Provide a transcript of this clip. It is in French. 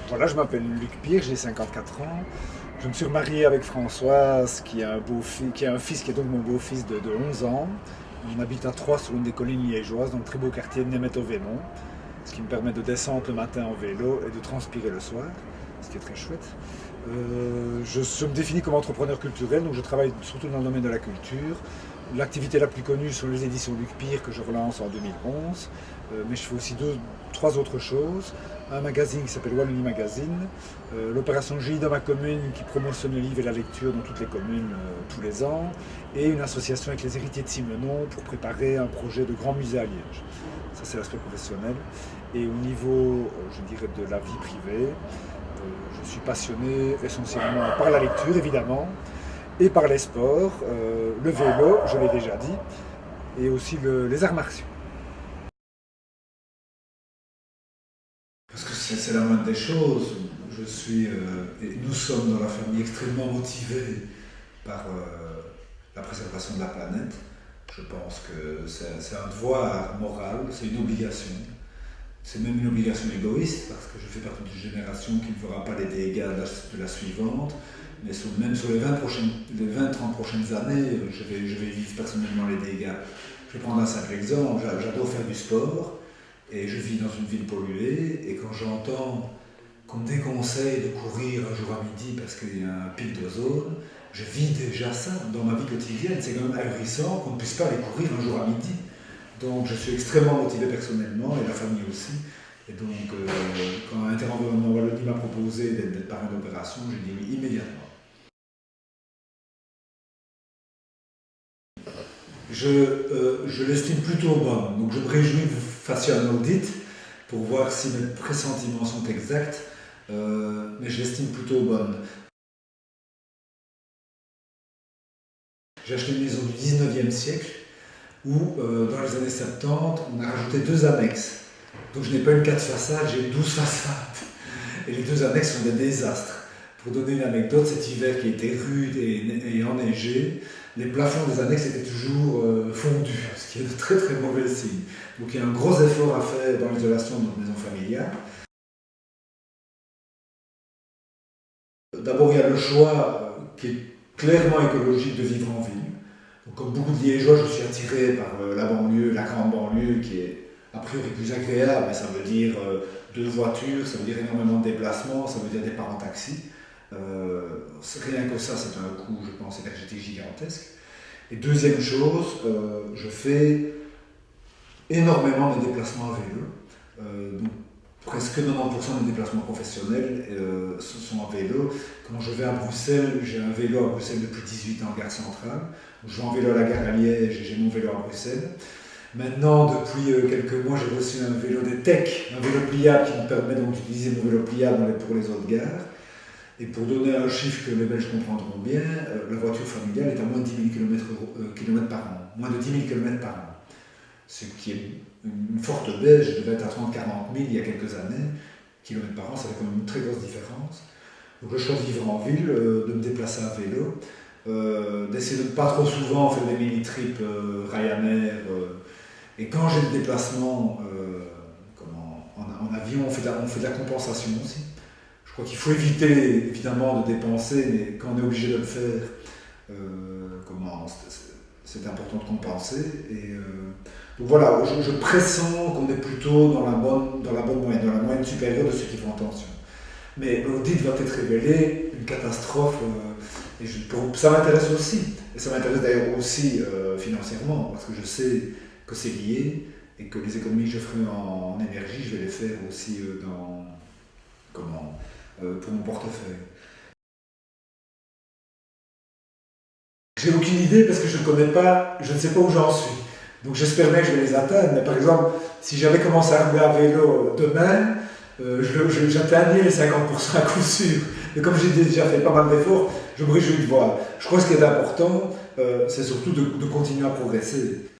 Voilà, je m'appelle Luc Pire, j'ai 54 ans. Je me suis remarié avec Françoise, qui a un fils qui est donc mon beau-fils de 11 ans. On habite à Troyes, sur une des collines liégeoises, dans le très beau quartier de Németh-au-Vémont, ce qui me permet de descendre le matin en vélo et de transpirer le soir, ce qui est très chouette. Je me définis comme entrepreneur culturel, donc je travaille surtout dans le domaine de la culture. L'activité la plus connue sont les éditions Luc Pire que je relance en 2011, mais je fais aussi trois autres choses. Un magazine qui s'appelle Wallonie Magazine, l'opération J dans ma commune qui promotionne le livre et la lecture dans toutes les communes tous les ans, et une association avec les héritiers de Simenon pour préparer un projet de grand musée à Liège. Ça c'est l'aspect professionnel. Et au niveau, je dirais, de la vie privée, je suis passionné essentiellement par la lecture évidemment, et par les sports, le vélo, je l'ai déjà dit, et aussi les arts martiaux. Parce que c'est la moindre des choses. Et nous sommes dans la famille extrêmement motivés par la préservation de la planète. Je pense que c'est un devoir moral, c'est une obligation. C'est même une obligation égoïste parce que je fais partie d'une génération qui ne fera pas les dégâts de la suivante. Mais même sur les 20-30 prochaines années, je vais vivre personnellement les dégâts. Je vais prendre un simple exemple, j'adore faire du sport et je vis dans une ville polluée et quand j'entends qu'on me déconseille de courir un jour à midi parce qu'il y a un pic d'ozone, je vis déjà ça dans ma vie quotidienne. C'est quand même ahurissant qu'on ne puisse pas aller courir un jour à midi. Donc je suis extrêmement motivé personnellement et la famille aussi. Et donc quand Interenvironnement Wallonie m'a proposé d'être parrain d'opération, j'ai dit oui immédiatement. Je l'estime plutôt bonne. Donc je me réjouis que vous fassiez un audit pour voir si mes pressentiments sont exacts, mais je l'estime plutôt bonne. J'ai acheté une maison du 19e siècle où, dans les années 70, on a rajouté 2 annexes. Donc je n'ai pas une 4 façades, j'ai 12 façades. Et les 2 annexes sont des désastres. Pour donner une anecdote, cet hiver qui était rude et enneigé, les plafonds des annexes étaient toujours fondus, ce qui est de très très mauvais signe. Donc il y a un gros effort à faire dans l'isolation de notre maison familiale. D'abord, il y a le choix qui est clairement écologique de vivre en ville. Donc, comme beaucoup de Liégeois, je suis attiré par la banlieue, la grande banlieue, qui est a priori plus agréable, mais ça veut dire 2 voitures, ça veut dire énormément de déplacements, ça veut dire départ en taxi. Rien que ça, c'est un coût, je pense, énergétique gigantesque. Et deuxième chose, je fais énormément de déplacements à vélo. Donc, presque 90% des déplacements professionnels ce sont en vélo. Quand je vais à Bruxelles, j'ai un vélo à Bruxelles depuis 18 ans en gare centrale. Je vais en vélo à la gare à Liège et j'ai mon vélo à Bruxelles. Maintenant, depuis quelques mois, j'ai reçu un vélo des Tech, un vélo pliable qui me permet donc d'utiliser mon vélo pliable pour les autres gares. Et pour donner un chiffre que les Belges comprendront bien, la voiture familiale est à moins de 10 000 km par an. Moins de 10 000 km par an. Ce qui est une forte baisse, je devais être à 30-40 000 il y a quelques années. Kilomètres par an, ça fait quand même une très grosse différence. Donc je choisis de vivre en ville, de me déplacer à vélo, d'essayer de ne pas trop souvent faire des mini-trips Ryanair. Et quand j'ai le déplacement en avion, on fait de la compensation aussi. Je crois qu'il faut éviter évidemment de dépenser, mais quand on est obligé de le faire, c'est important de compenser. Donc voilà, je pressens qu'on est plutôt dans la bonne moyenne, dans la moyenne supérieure de ceux qui font attention. Mais l'audit va peut-être révéler une catastrophe, ça m'intéresse aussi. Et ça m'intéresse d'ailleurs aussi financièrement, parce que je sais que c'est lié et que les économies que je ferai en énergie, je vais les faire aussi pour mon portefeuille. J'ai aucune idée parce que je ne sais pas où j'en suis. Donc j'espère bien que je vais les atteindre. Mais par exemple, si j'avais commencé à rouler à vélo demain, j'atteindrais les 50% à coup sûr. Mais comme j'ai déjà fait pas mal d'efforts, je me réjouis de voir. Je crois que ce qui est important, c'est surtout de continuer à progresser.